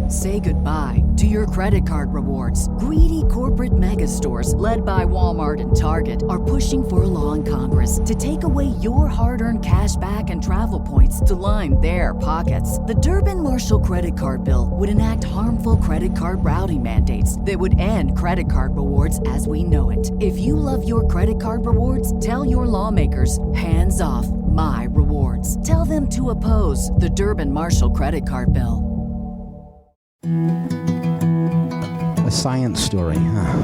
Say goodbye to your credit card rewards. Greedy corporate mega stores, led by Walmart and Target, are pushing for a law in Congress to take away your hard-earned cash back and travel points to line their pockets. The Durbin-Marshall credit card bill would enact harmful credit card routing mandates that would end credit card rewards as we know it. If you love your credit card rewards, tell your lawmakers, hands off my rewards. Tell them to oppose the Durbin-Marshall credit card bill. A science story, huh?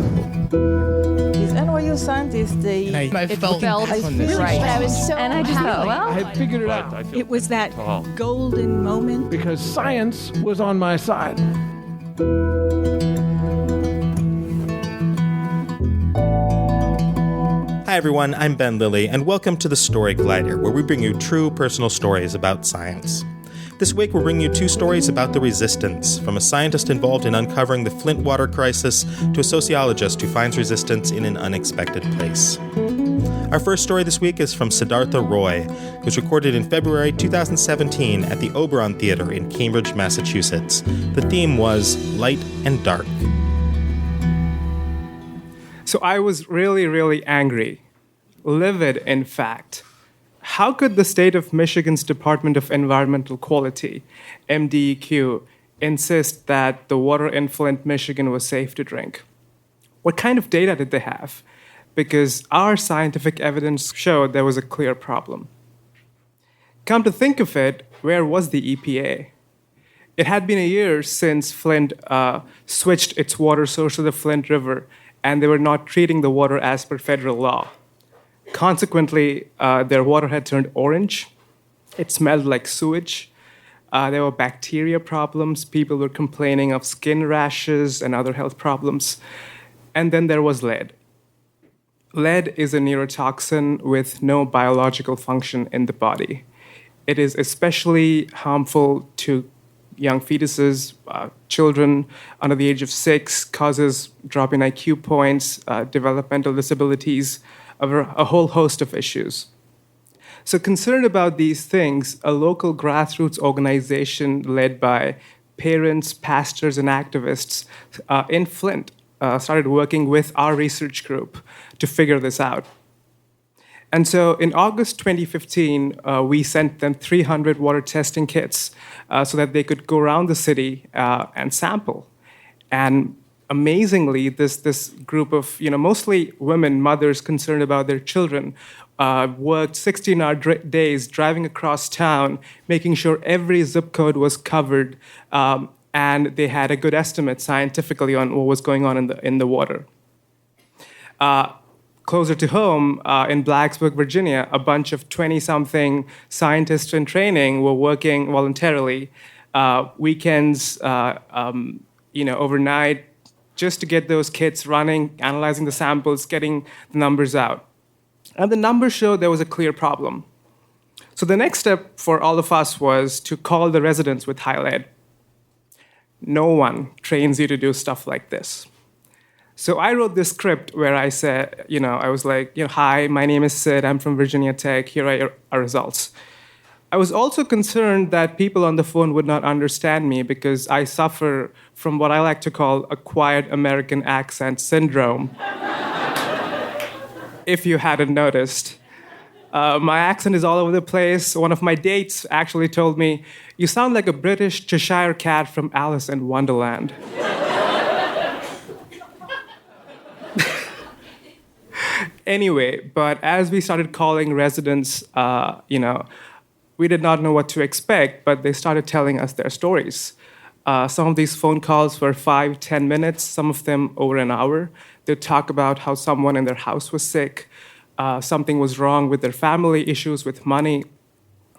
These NYU scientists, I felt right. But I was so And I just thought, well, I had figured it out it was that golden moment. because science was on my side. Hi everyone, I'm Ben Lilly, and welcome to the Story Glider, where we bring you true personal stories about science. This week we're bringing you two stories about the resistance, from a scientist involved in uncovering the Flint water crisis to a sociologist who finds resistance in an unexpected place. Our first story this week is from Siddhartha Roy. It was recorded in February 2017 at the Oberon Theatre in Cambridge, Massachusetts. The theme was Light and Dark. So I was really angry, livid in fact. How could the state of Michigan's Department of Environmental Quality, MDEQ, insist that the water in Flint, Michigan was safe to drink? What kind of data did they have? Because our scientific evidence showed there was a clear problem. Come to think of it, where was the EPA? It had been a year since Flint switched its water source to the Flint River, and they were not treating the water as per federal law. Consequently, their water had turned orange. It smelled like sewage. There were bacteria problems. People were complaining of skin rashes and other health problems. And then there was lead. Lead is a neurotoxin with no biological function in the body. It is especially harmful to young fetuses, children under the age of 6, causes drop in IQ points, developmental disabilities, a whole host of issues. So concerned about these things, a local grassroots organization led by parents, pastors, and activists in Flint started working with our research group to figure this out. And so in August 2015, we sent them 300 water testing kits so that they could go around the city and sample. And amazingly, this group of mostly women, mothers concerned about their children, worked 16-hour days driving across town, making sure every zip code was covered, and they had a good estimate scientifically on what was going on in the water. Closer to home, in Blacksburg, Virginia, a bunch of 20-something scientists in training were working voluntarily, weekends, overnight, just to get those kits running, analyzing the samples, getting the numbers out. And the numbers showed there was a clear problem. So the next step for all of us was to call the residents with high lead. No one trains you to do stuff like this. So I wrote this script where I said, I was like, hi, my name is Sid, I'm from Virginia Tech, here are our results. I was also concerned that people on the phone would not understand me because I suffer from what I like to call acquired American accent syndrome. If you hadn't noticed. My accent is all over the place. One of my dates actually told me, you sound like a British Cheshire cat from Alice in Wonderland. Anyway, but as we started calling residents, we did not know what to expect, but they started telling us their stories. Some of these phone calls were 5-10 minutes, some of them over an hour. They'd talk about how someone in their house was sick, something was wrong with their family, issues with money.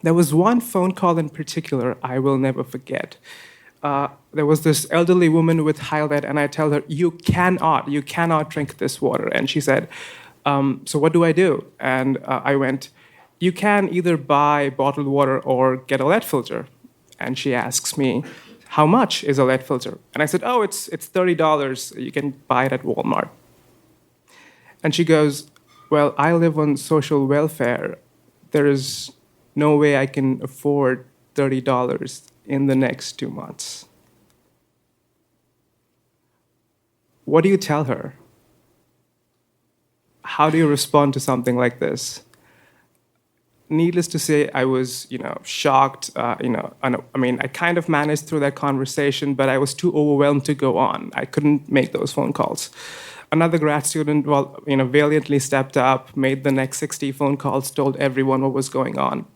There was one phone call in particular I will never forget. There was this elderly woman with high lead, and I tell her, you cannot drink this water. And she said, so what do I do? And I went, you can either buy bottled water or get a lead filter. And she asks me, how much is a lead filter? And I said, it's $30. You can buy it at Walmart. And she goes, well, I live on social welfare. There is no way I can afford $30 in the next 2 months. What do you tell her? How do you respond to something like this? Needless to say, I was, shocked. I kind of managed through that conversation, but I was too overwhelmed to go on. I couldn't make those phone calls. Another grad student, valiantly stepped up, made the next 60 phone calls, told everyone what was going on.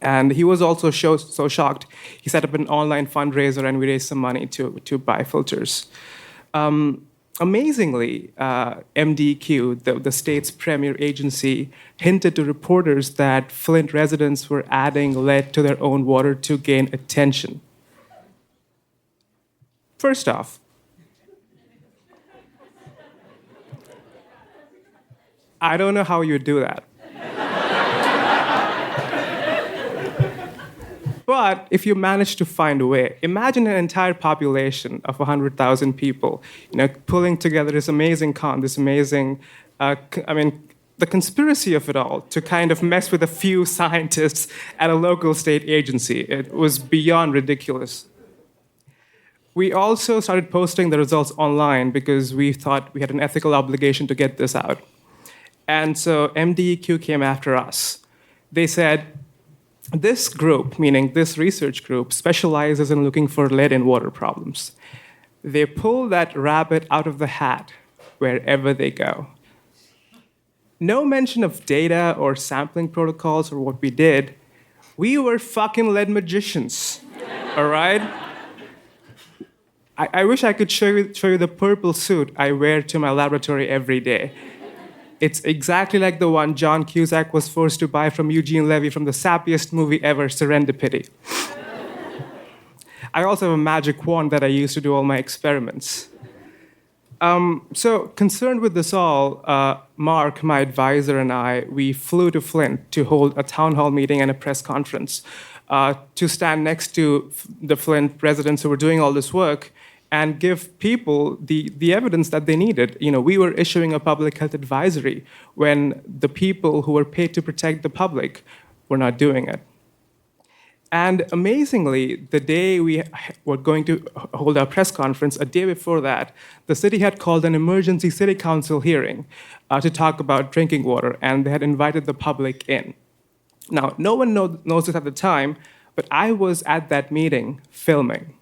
And he was also so shocked, he set up an online fundraiser and we raised some money to buy filters. Amazingly, MDQ, the state's premier agency, hinted to reporters that Flint residents were adding lead to their own water to gain attention. First off, I don't know how you do that. But if you manage to find a way, imagine an entire population of 100,000 people, pulling together this amazing the conspiracy of it all to kind of mess with a few scientists at a local state agency. It was beyond ridiculous. We also started posting the results online because we thought we had an ethical obligation to get this out. And so MDEQ came after us. They said, this group, meaning this research group, specializes in looking for lead in water problems. They pull that rabbit out of the hat wherever they go. No mention of data or sampling protocols or what we did. We were fucking lead magicians, all right? I wish I could show you the purple suit I wear to my laboratory every day. It's exactly like the one John Cusack was forced to buy from Eugene Levy from the sappiest movie ever, Serendipity. I also have a magic wand that I use to do all my experiments. So concerned with this all, Mark, my advisor, and I, we flew to Flint to hold a town hall meeting and a press conference to stand next to the Flint residents who were doing all this work and give people the evidence that they needed. We were issuing a public health advisory when the people who were paid to protect the public were not doing it. And amazingly, the day we were going to hold our press conference, a day before that, the city had called an emergency city council hearing to talk about drinking water, and they had invited the public in. Now, no one knows this at the time, but I was at that meeting filming.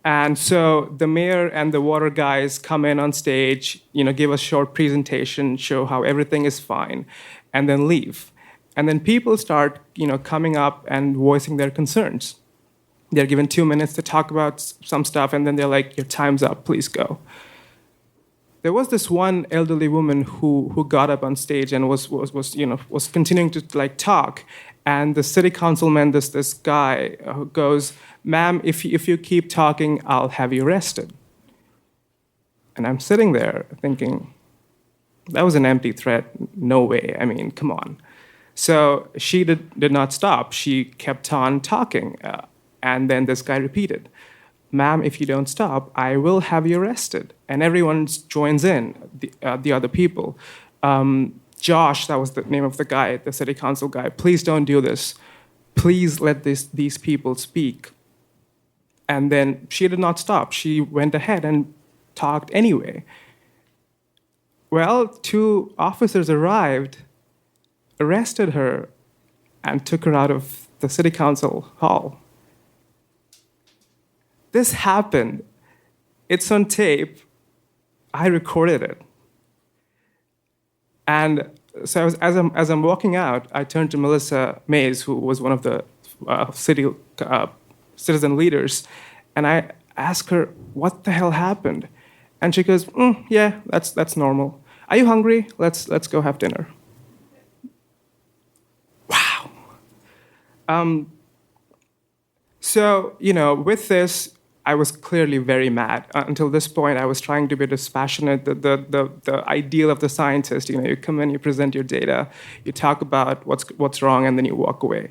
And so the mayor and the water guys come in on stage, give a short presentation, show how everything is fine, and then leave. And then people start, coming up and voicing their concerns. They're given 2 minutes to talk about some stuff, and then they're like, "Your time's up, please go." There was this one elderly woman who got up on stage and was continuing to talk. And the city councilman, this guy, who goes, "Ma'am, if you keep talking, I'll have you arrested." And I'm sitting there thinking, that was an empty threat. No way. Come on. So she did not stop. She kept on talking. And then this guy repeated, "Ma'am, if you don't stop, I will have you arrested." And everyone joins in, the other people. Josh, that was the name of the guy, the city council guy, "Please don't do this. Please let these people speak." And then she did not stop. She went ahead and talked anyway. Well, 2 officers arrived, arrested her, and took her out of the city council hall. This happened. It's on tape. I recorded it. And so as I'm walking out, I turned to Melissa Mays, who was one of the city citizen leaders, and I asked her, "What the hell happened?" And she goes, "Yeah, that's normal. Are you hungry? Let's go have dinner." Wow. So with this, I was clearly very mad. Until this point, I was trying to be dispassionate, the ideal of the scientist. You come in, you present your data, you talk about what's wrong, and then you walk away.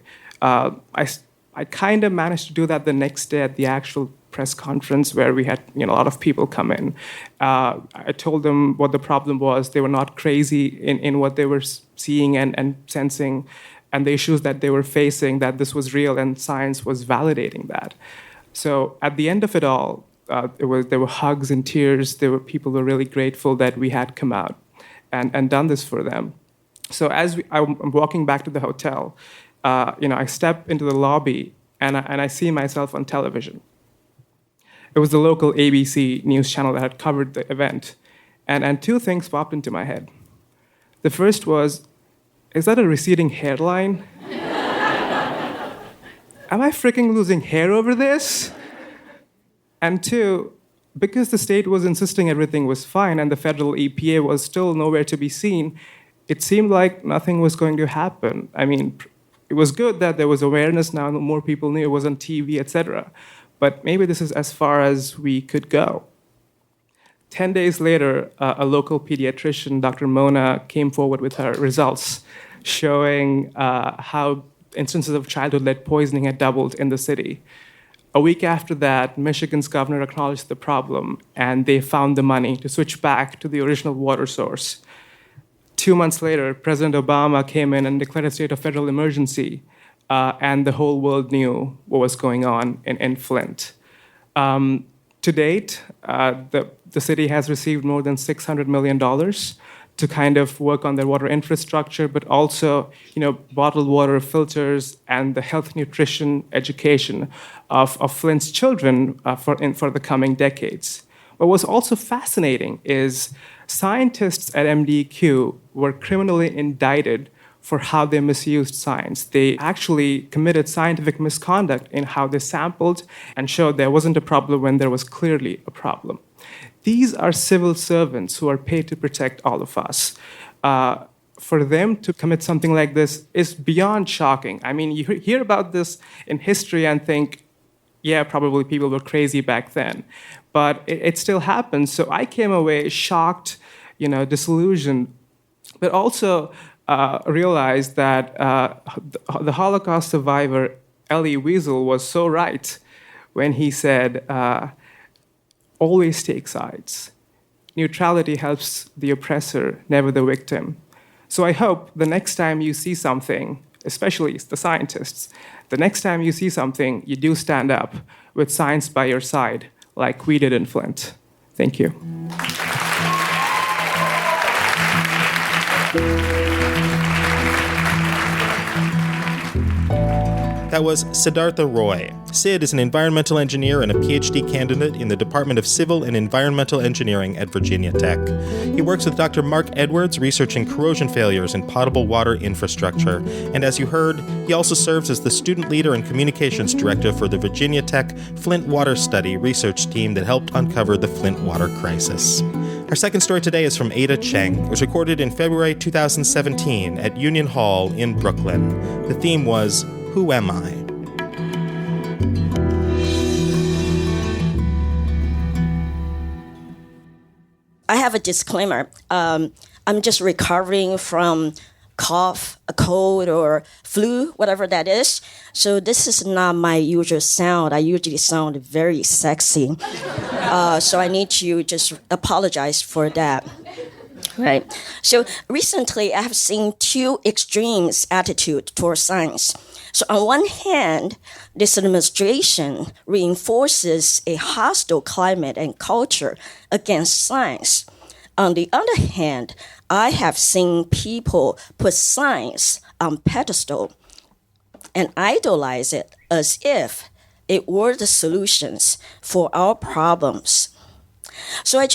I kind of managed to do that the next day at the actual press conference where we had a lot of people come in. I told them what the problem was. They were not crazy in what they were seeing and sensing, and the issues that they were facing, that this was real, and science was validating that. So at the end of it all, There were hugs and tears. There were people who were really grateful that we had come out and done this for them. So as I'm walking back to the hotel, I step into the lobby and I see myself on television. It was the local ABC news channel that had covered the event. And two things popped into my head. The first was, is that a receding hairline? Am I freaking losing hair over this? And two, because the state was insisting everything was fine and the federal EPA was still nowhere to be seen, it seemed like nothing was going to happen. I mean, it was good that there was awareness now, more people knew it was on TV, etc. But maybe this is as far as we could go. 10 days later, a local pediatrician, Dr. Mona, came forward with her results showing how instances of childhood lead poisoning had doubled in the city. A week after that, Michigan's governor acknowledged the problem, and they found the money to switch back to the original water source. 2 months later, President Obama came in and declared a state of federal emergency, and the whole world knew what was going on in Flint. To date, the city has received more than $600 million to kind of work on their water infrastructure, but also, bottled water filters and the health, nutrition, education of Flint's children for the coming decades. But what's also fascinating is scientists at MDQ were criminally indicted for how they misused science. They actually committed scientific misconduct in how they sampled and showed there wasn't a problem when there was clearly a problem. These are civil servants who are paid to protect all of us. For them to commit something like this is beyond shocking. I mean, you hear about this in history and think, yeah, probably people were crazy back then. But it still happens. So I came away shocked, disillusioned, but also realized that the Holocaust survivor Elie Wiesel was so right when he said, always take sides. Neutrality helps the oppressor, never the victim. So I hope the next time you see something, especially the scientists, the next time you see something, you do stand up with science by your side, like we did in Flint. Thank you. That was Siddhartha Roy. Sid is an environmental engineer and a PhD candidate in the Department of Civil and Environmental Engineering at Virginia Tech. He works with Dr. Mark Edwards researching corrosion failures in potable water infrastructure. And as you heard, he also serves as the student leader and communications director for the Virginia Tech Flint Water Study research team that helped uncover the Flint water crisis. Our second story today is from Ada Cheng. It was recorded in February 2017 at Union Hall in Brooklyn. The theme was, Who Am I? I have a disclaimer. I'm just recovering from cough, a cold, or flu, whatever that is. So this is not my usual sound. I usually sound very sexy. So I need to just apologize for that. Right. So recently, I have seen two extremes attitude towards science. So on one hand, this administration reinforces a hostile climate and culture against science. On the other hand, I have seen people put science on pedestal and idolize it as if it were the solutions for our problems. So I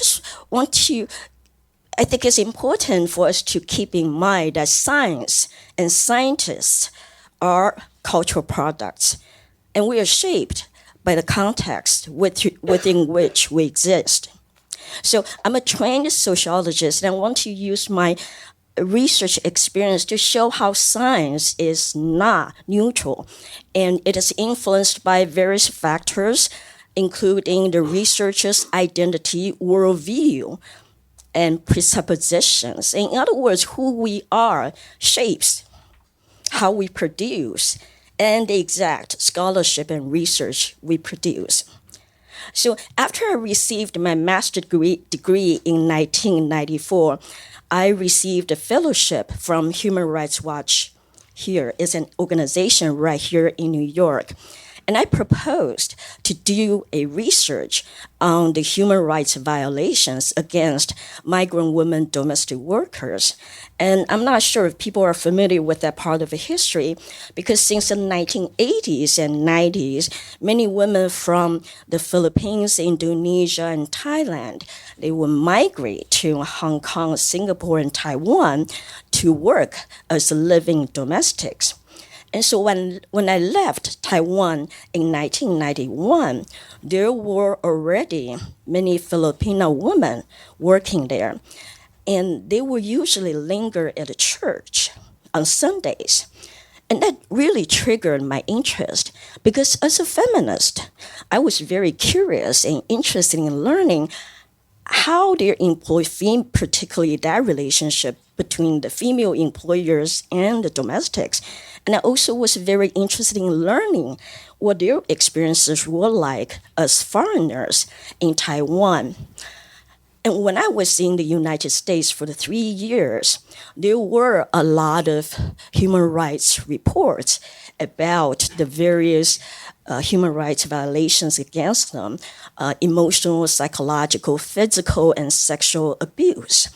think it's important for us to keep in mind that science and scientists are cultural products, and we are shaped by the context within which we exist. So I'm a trained sociologist, and I want to use my research experience to show how science is not neutral, and it is influenced by various factors, including the researcher's identity, worldview, and presuppositions. In other words, who we are shapes how we produce and the exact scholarship and research we produce. So after I received my master's degree in 1994, I received a fellowship from Human Rights Watch. Here is an organization right here in New York. And I proposed to do a research on the human rights violations against migrant women domestic workers. And I'm not sure if people are familiar with that part of the history, because since the 1980s and 90s, many women from the Philippines, Indonesia, and Thailand, they would migrate to Hong Kong, Singapore, and Taiwan to work as living domestics. And so when I left Taiwan in 1991, there were already many Filipino women working there. And they would usually linger at a church on Sundays. And that really triggered my interest because as a feminist, I was very curious and interested in learning how their particularly that relationship between the female employers and the domestics. And I also was very interested in learning what their experiences were like as foreigners in Taiwan. And when I was in the United States for the 3 years, there were a lot of human rights reports about the various human rights violations against them, emotional, psychological, physical, and sexual abuse.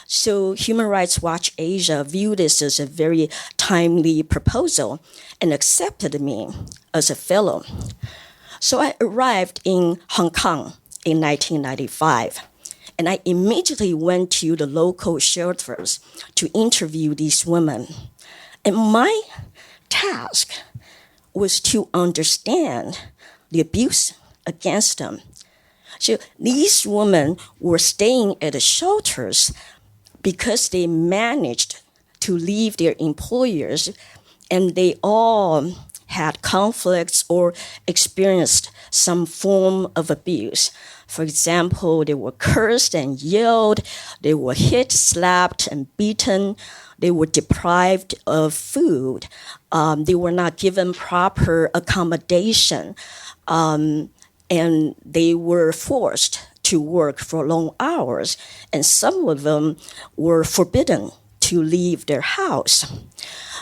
So Human Rights Watch Asia viewed this as a very timely proposal and accepted me as a fellow. So I arrived in Hong Kong in 1995. And I immediately went to the local shelters to interview these women. And my task was to understand the abuse against them. So these women were staying at the shelters because they managed to leave their employers, and they all had conflicts or experienced some form of abuse. For example, they were cursed and yelled, they were hit, slapped, and beaten, they were deprived of food, they were not given proper accommodation, and they were forced to work for long hours, and some of them were forbidden to leave their house.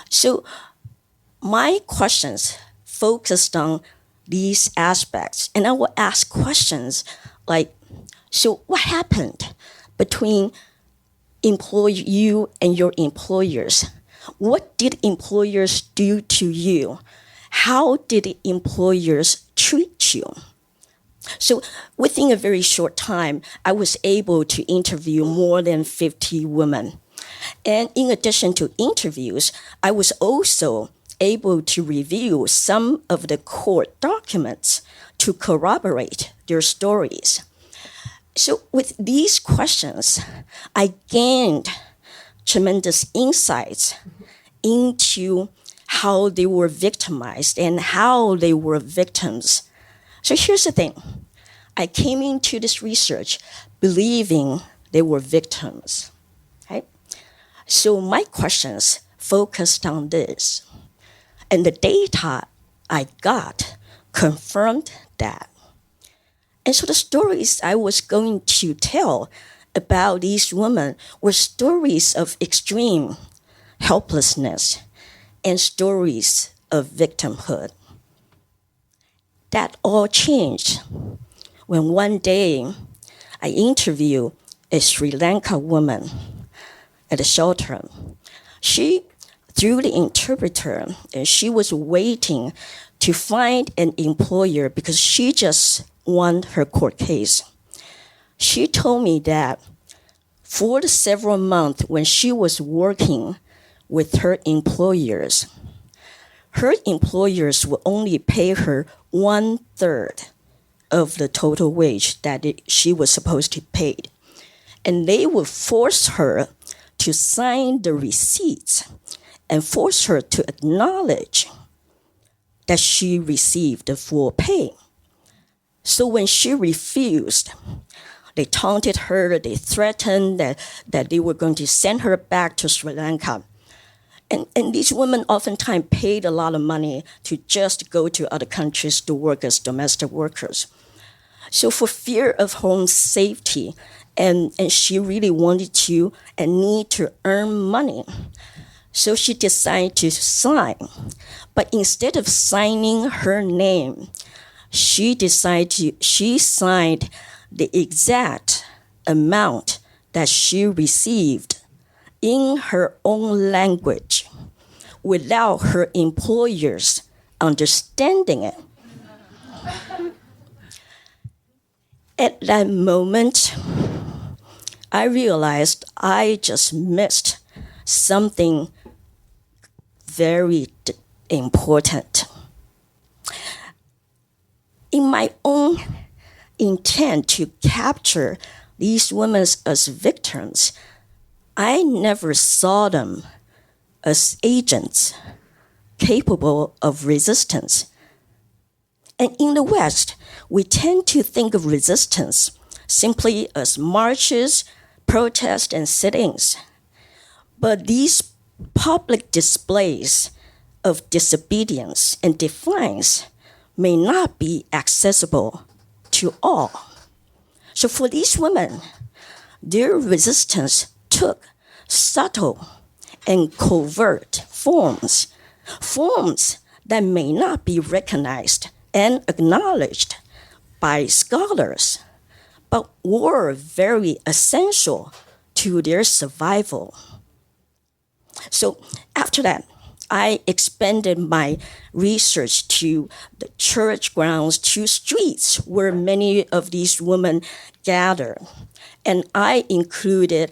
So my questions focused on these aspects, and I will ask questions like, so what happened between you and your employers? What did employers do to you? How did employers treat you? So within a very short time, I was able to interview more than 50 women. And in addition to interviews, I was also able to review some of the court documents to corroborate their stories. So with these questions, I gained tremendous insights into how they were victimized and how they were victims. So here's the thing. I came into this research believing they were victims. Okay? So my questions focused on this. And the data I got confirmed that. And so the stories I was going to tell about these women were stories of extreme helplessness and stories of victimhood. That all changed when one day I interviewed a Sri Lanka woman at a shelter. She, through the interpreter, she was waiting to find an employer because she just won her court case. She told me that for the several months when she was working with her employers would only pay her 1/3 of the total wage that she was supposed to pay. And they would force her to sign the receipts and force her to acknowledge that she received the full pay. So when she refused, they taunted her, they threatened that they were going to send her back to Sri Lanka. And these women oftentimes paid a lot of money to just go to other countries to work as domestic workers. So for fear of home safety, and she really wanted to and need to earn money, So she decided to sign. But instead of signing her name, she signed the exact amount that she received in her own language without her employers understanding it. At that moment, I realized I just missed something very important. In my own intent to capture these women as victims, I never saw them as agents capable of resistance. And in the West, we tend to think of resistance simply as marches, protests, and sit-ins. But these public displays of disobedience and defiance may not be accessible to all. So for these women, their resistance took subtle and covert forms that may not be recognized and acknowledged by scholars, but were very essential to their survival. So after that, I expanded my research to the church grounds, to streets where many of these women gather. And I included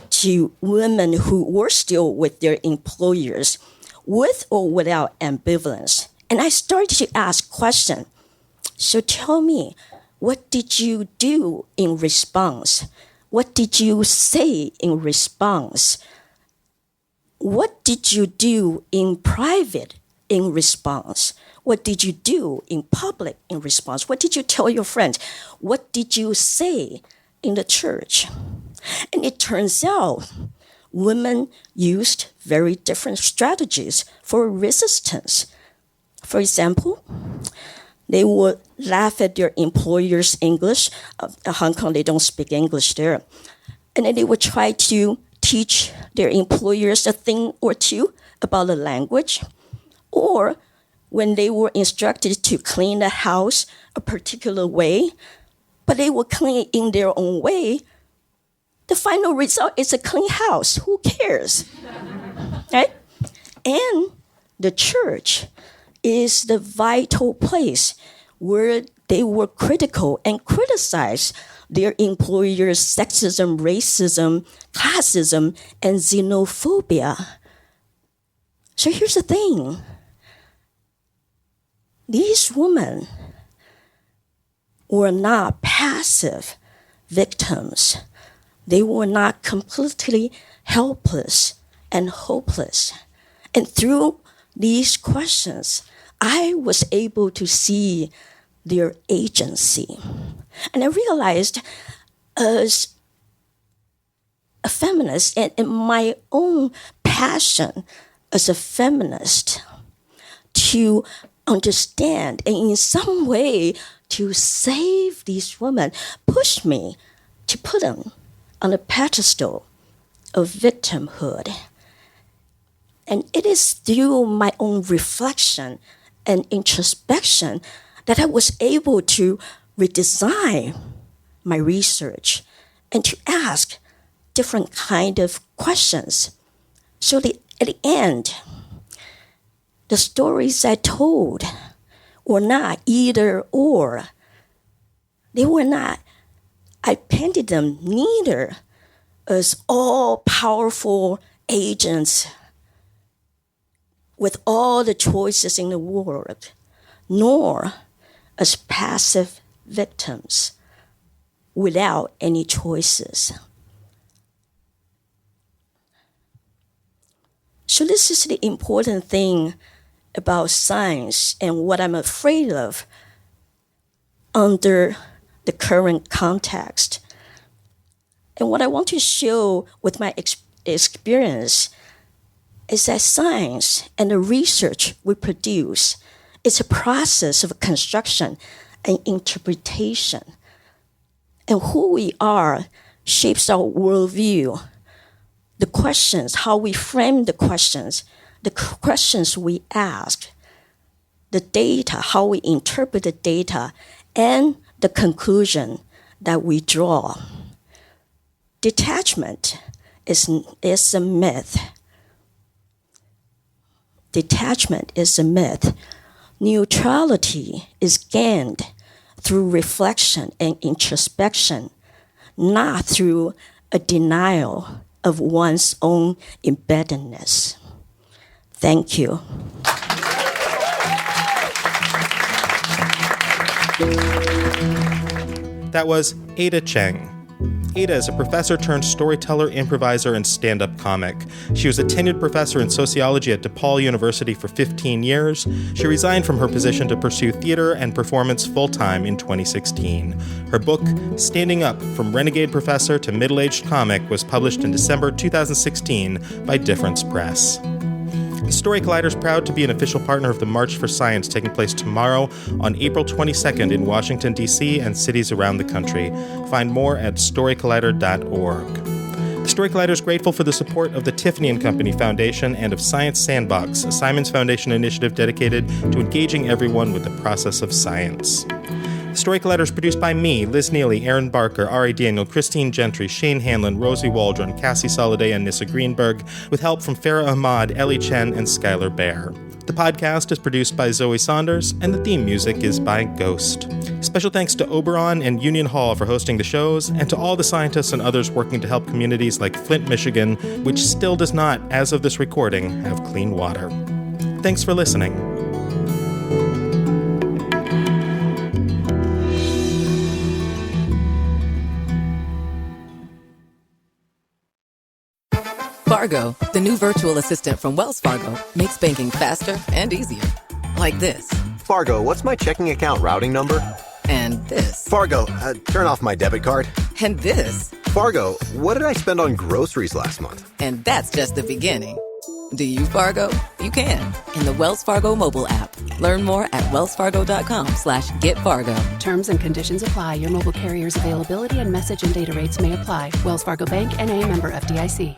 to women who were still with their employers, with or without ambivalence. And I started to ask questions. So tell me, what did you do in response? What did you say in response? What did you do in private in response? What did you do in public in response? What did you tell your friends? What did you say in the church? And it turns out women used very different strategies for resistance. For example, they would laugh at their employers' English. In Hong Kong, they don't speak English there. And then they would try to teach their employers a thing or two about the language. Or when they were instructed to clean the house a particular way, but they would clean it in their own way, the final result is a clean house. Who cares? Right? And the church is the vital place where they were critical and criticized their employers' sexism, racism, classism, and xenophobia. So here's the thing. These women were not passive victims. They were not completely helpless and hopeless. And through these questions, I was able to see their agency. And I realized as a feminist and in my own passion as a feminist to understand and in some way to save these women pushed me to put them on a pedestal of victimhood. And it is through my own reflection and introspection that I was able to redesign my research and to ask different kind of questions. So at the end, the stories I told were not either or. They were not, I painted them neither as all-powerful agents with all the choices in the world, nor as passive victims without any choices. So this is the important thing about science and what I'm afraid of under the current context. And what I want to show with my experience is that science and the research we produce is a process of construction and interpretation. And who we are shapes our worldview the questions, how we frame the questions we ask, the data, how we interpret the data, and the conclusion that we draw. Detachment is a myth. Detachment is a myth. Neutrality is gained through reflection and introspection, not through a denial of one's own embeddedness. Thank you. That was Ada Cheng. Ada is a professor turned storyteller, improviser, and stand-up comic. She was a tenured professor in sociology at DePaul University for 15 years. She resigned from her position to pursue theater and performance full-time in 2016. Her book, Standing Up, From Renegade Professor to Middle-Aged Comic, was published in December 2016 by Difference Press. Story Collider is proud to be an official partner of the March for Science taking place tomorrow on April 22nd in Washington, D.C. and cities around the country. Find more at storycollider.org. The Story Collider is grateful for the support of the Tiffany & Company Foundation and of Science Sandbox, a Simons Foundation initiative dedicated to engaging everyone with the process of science. The Story Collider is produced by me, Liz Neely, Aaron Barker, Ari Daniel, Christine Gentry, Shane Hanlon, Rosie Waldron, Cassie Soliday, and Nissa Greenberg, with help from Farah Ahmad, Ellie Chen, and Skylar Bear. The podcast is produced by Zoe Saunders, and the theme music is by Ghost. Special thanks to Oberon and Union Hall for hosting the shows, and to all the scientists and others working to help communities like Flint, Michigan, which still does not, as of this recording, have clean water. Thanks for listening. Fargo, the new virtual assistant from Wells Fargo, makes banking faster and easier. Like this. Fargo, what's my checking account routing number? And this. Fargo, turn off my debit card. And this. Fargo, what did I spend on groceries last month? And that's just the beginning. Do you, Fargo? You can in the Wells Fargo mobile app. Learn more at wellsfargo.com/getfargo. Terms and conditions apply. Your mobile carrier's availability and message and data rates may apply. Wells Fargo Bank, N.A., member FDIC.